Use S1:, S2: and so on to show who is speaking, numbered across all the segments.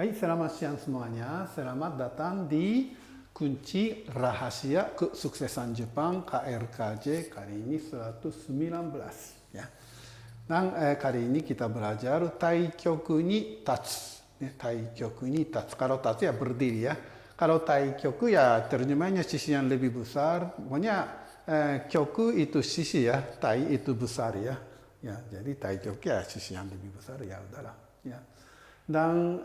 S1: Hai, selamat siang semuanya. Selamat datang di Kunci Rahasia Kesuksesan Jepang KRKJ kali ini 119 ya. Dan kali ini kita belajar taikyoku ni tatsu. Taikyoku ni tatsu. Kalau tatsu ya berdiri ya. Kalau taikyoku ya terjemahnya sisi yang lebih besar. Pokoknya kyoku itu sisi ya, tai itu besar ya. Ya, jadi taikyoku ya sisi yang lebih besar ya udahlah ya. Dan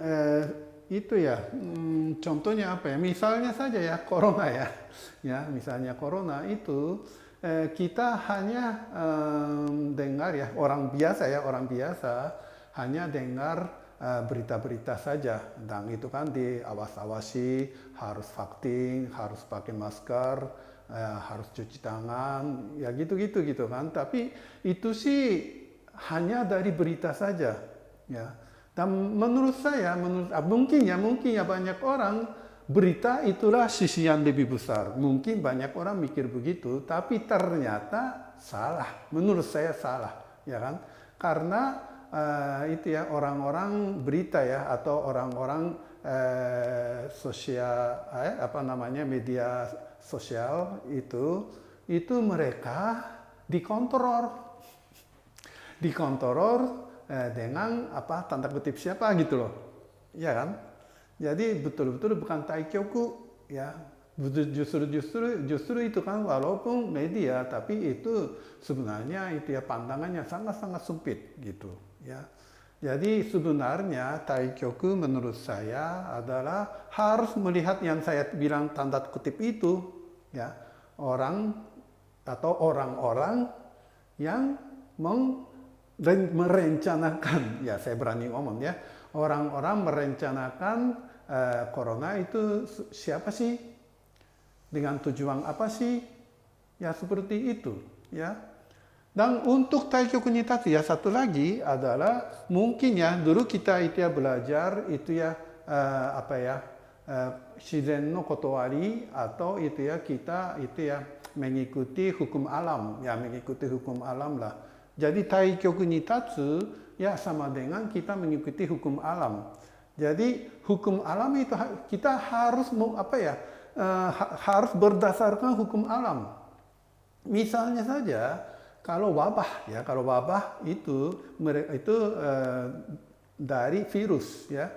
S1: itu ya, contohnya apa ya? Misalnya saja ya corona ya, ya misalnya corona itu kita hanya dengar ya orang biasa hanya dengar berita-berita saja, dan itu kan diawas-awasi, harus vaksin, harus pakai masker, harus cuci tangan, ya gitu-gitu gitu kan. Tapi itu sih hanya dari berita saja, ya. Dan menurut saya, mungkin ya banyak orang berita itulah sisi yang lebih besar. Mungkin banyak orang mikir begitu, tapi ternyata salah. Menurut saya salah, ya kan? Karena itu ya orang-orang berita ya atau orang-orang sosial media sosial itu mereka dikontrol dengan tanda kutip siapa gitu loh, ya kan? Jadi betul-betul bukan taikyoku ya, justru itu kan walaupun media tapi itu sebenarnya itu ya pandangannya sangat-sangat sempit gitu ya. Jadi sebenarnya taikyoku menurut saya adalah harus melihat yang saya bilang tanda kutip itu ya, orang atau orang-orang yang merencanakan, ya saya berani ngomong ya, orang-orang merencanakan corona itu siapa sih, dengan tujuan apa sih, ya seperti itu ya. Dan untuk taikyoku ni tatsu ya satu lagi adalah mungkin ya dulu kita itu ya belajar itu ya shizen no kotowari atau itu ya kita itu ya mengikuti hukum alam ya, mengikuti hukum alam lah. Jadi taikyoku ni tatsu ya sama dengan kita mengikuti hukum alam. Jadi hukum alam itu kita harus harus berdasarkan hukum alam. Misalnya saja kalau wabah itu dari virus ya.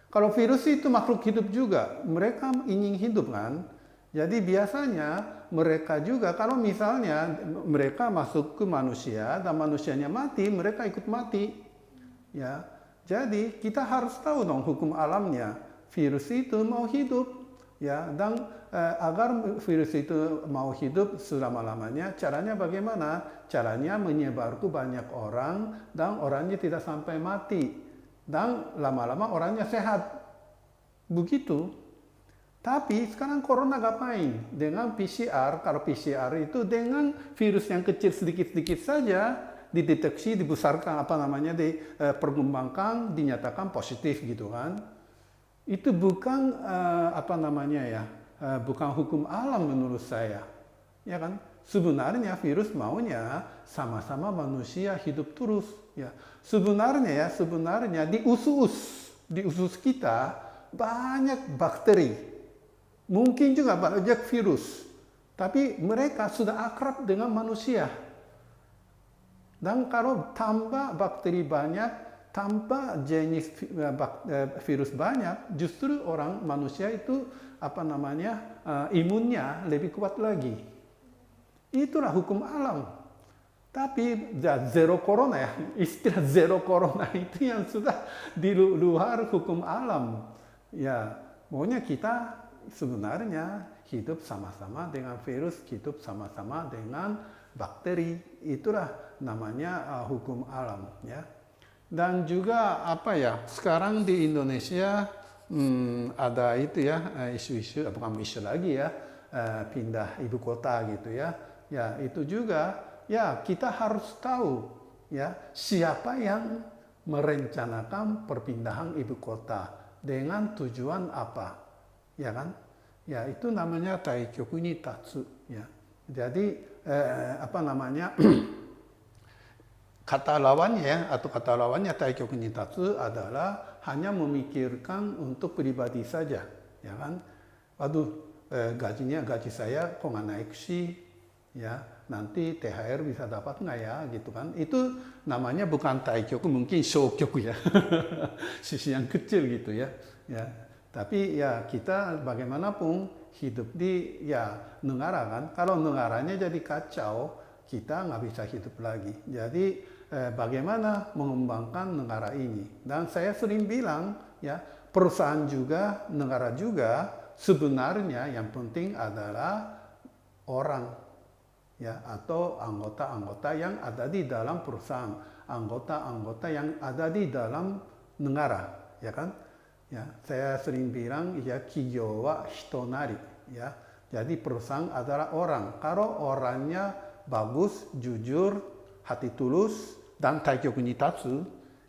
S1: Kalau virus itu makhluk hidup juga, mereka ingin hidup kan. Jadi biasanya mereka juga kalau misalnya mereka masuk ke manusia dan manusianya mati, mereka ikut mati. Ya. Jadi kita harus tahu dong hukum alamnya. Virus itu mau hidup ya, dan agar virus itu mau hidup selama-lamanya, caranya bagaimana? Caranya menyebar ke banyak orang dan orangnya tidak sampai mati. Dan lama-lama orangnya sehat. Begitu. Tapi sekarang corona ngapain? Dengan PCR, kalau PCR itu dengan virus yang kecil sedikit-sedikit saja dideteksi, dibesarkan diperkembangkan, dinyatakan positif gitu kan. Itu bukan bukan hukum alam menurut saya. Ya kan? Sebenarnya virus maunya sama-sama manusia hidup terus ya. Sebenarnya di usus kita banyak bakteri. Mungkin juga banyak virus, tapi mereka sudah akrab dengan manusia. Dan kalau tambah bakteri banyak, tambah jenis virus banyak, justru orang manusia itu imunnya lebih kuat lagi. Itulah hukum alam. Tapi zero corona ya, istilah zero corona itu yang sudah di luar hukum alam. Ya, pokoknya kita sebenarnya hidup sama-sama dengan virus, hidup sama-sama dengan bakteri. Itulah namanya hukum alam ya. Dan juga sekarang di Indonesia ada itu ya isu-isu, bukan isu lagi ya, pindah ibu kota gitu ya. Ya itu juga ya kita harus tahu ya siapa yang merencanakan perpindahan ibu kota dengan tujuan apa. Ya kan? Ya itu namanya taikyoku ni tatsu ya. Jadi kata lawannya taikyoku ni tatsu adalah hanya memikirkan untuk pribadi saja, ya kan? Waduh, gaji saya kok nggak naik sih, ya nanti THR bisa dapat nggak ya, gitu kan? Itu namanya bukan taikyoku, mungkin shokyoku ya, sisi yang kecil gitu ya. Tapi ya kita bagaimanapun hidup di negara kan. Kalau negaranya jadi kacau, kita nggak bisa hidup lagi. Jadi bagaimana mengembangkan negara ini. Dan saya sering bilang, ya perusahaan juga, negara juga, sebenarnya yang penting adalah orang, ya atau anggota-anggota yang ada di dalam perusahaan, anggota-anggota yang ada di dalam negara, ya kan? Ya, saya sering bilang, ya kijyo wa hitonari, ya. Jadi perusahaan adalah orang. Kalau orangnya bagus, jujur, hati tulus, dan taikyoku ni tatsu,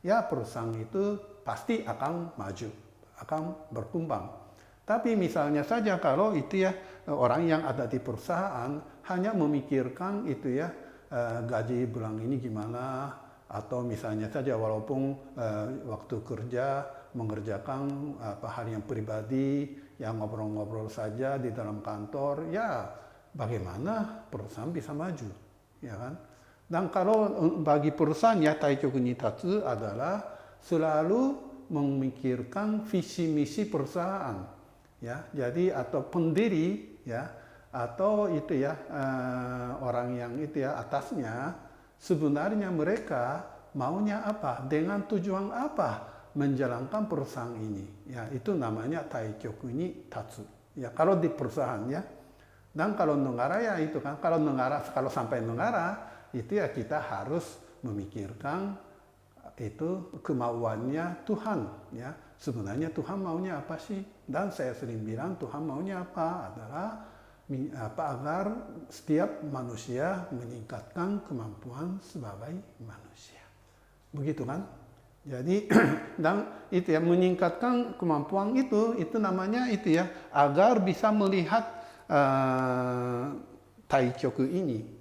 S1: ya perusahaan itu pasti akan maju, akan berkembang. Tapi misalnya saja kalau itu ya orang yang ada di perusahaan hanya memikirkan itu ya gaji bulan ini gimana, atau misalnya saja walaupun waktu kerja mengerjakan hal yang pribadi, yang ngobrol-ngobrol saja di dalam kantor, ya bagaimana perusahaan bisa maju, ya kan? Dan kalau bagi perusahaan ya taikyoku ni tatsu adalah selalu memikirkan visi misi perusahaan, ya. Jadi atau pendiri ya atau itu ya orang yang itu ya atasnya, sebenarnya mereka maunya apa, dengan tujuan apa menjalankan perusahaan ini, ya itu namanya taikyoku ni tatsu, ya kalau di perusahaan ya. Dan kalau negara ya itu kan, kalau sampai negara itu ya kita harus memikirkan itu kemauannya Tuhan, ya sebenarnya Tuhan maunya apa sih. Dan saya sering bilang Tuhan maunya apa adalah agar setiap manusia meningkatkan kemampuan sebagai manusia, begitu kan. Jadi dan itu ya meningkatkan kemampuan itu namanya itu ya agar bisa melihat taikyoku ini.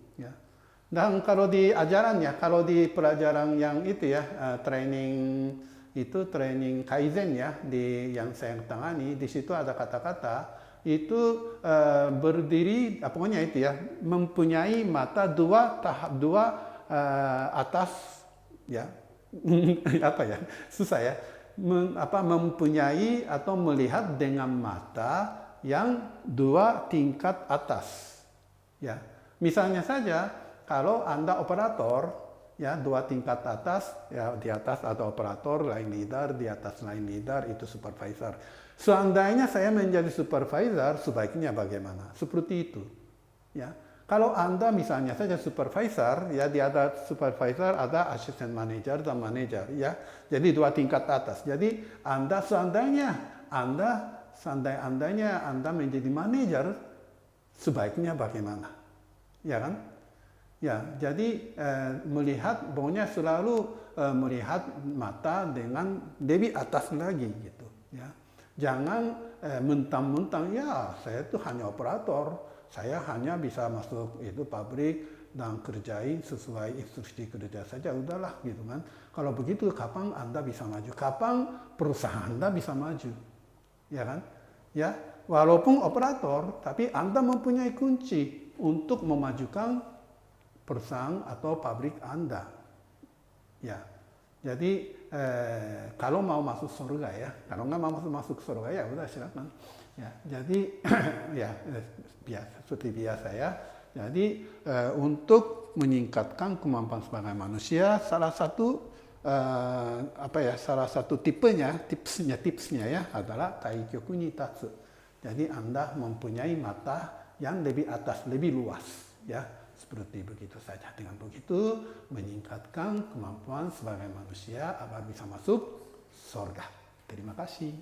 S1: Dan kalau di ajaran ya, kalau di pelajaran yang itu ya, training kaizen ya, yang saya tangani, di situ ada kata-kata, itu berdiri, pokoknya itu ya, mempunyai mata dua atas, ya, apa ya, susah ya, mempunyai atau melihat dengan mata yang dua tingkat atas, ya. Misalnya saja, kalau Anda operator, ya dua tingkat atas, ya di atas ada operator, line leader, di atas line leader itu supervisor. Seandainya saya menjadi supervisor, sebaiknya bagaimana? Seperti itu. Ya, kalau Anda misalnya saja supervisor, ya di atas supervisor ada assistant manager dan manager, ya. Jadi dua tingkat atas. Jadi seandainya Anda menjadi manager, sebaiknya bagaimana? Ya kan? Ya, jadi melihat, pokoknya selalu melihat mata dengan lebih atas lagi gitu. Ya, jangan mentang-mentang ya saya itu hanya operator, saya hanya bisa masuk itu pabrik dan kerjain sesuai instruksi kerja saja, udahlah gitu kan. Kalau begitu kapan Anda bisa maju? Kapan perusahaan Anda bisa maju? Ya kan? Ya, walaupun operator, tapi Anda mempunyai kunci untuk memajukan perusahaan atau pabrik Anda, ya. Jadi kalau mau masuk surga ya, kalau nggak mau masuk surga ya udah silakan. Ya, jadi ya seperti biasa ya. Jadi untuk meningkatkan kemampuan sebagai manusia, salah satu tipsnya ya adalah taikyoku ni tatsu. Jadi Anda mempunyai mata yang lebih atas, lebih luas, ya. Seperti begitu saja. Dengan begitu meningkatkan kemampuan sebagai manusia agar bisa masuk surga. Terima kasih.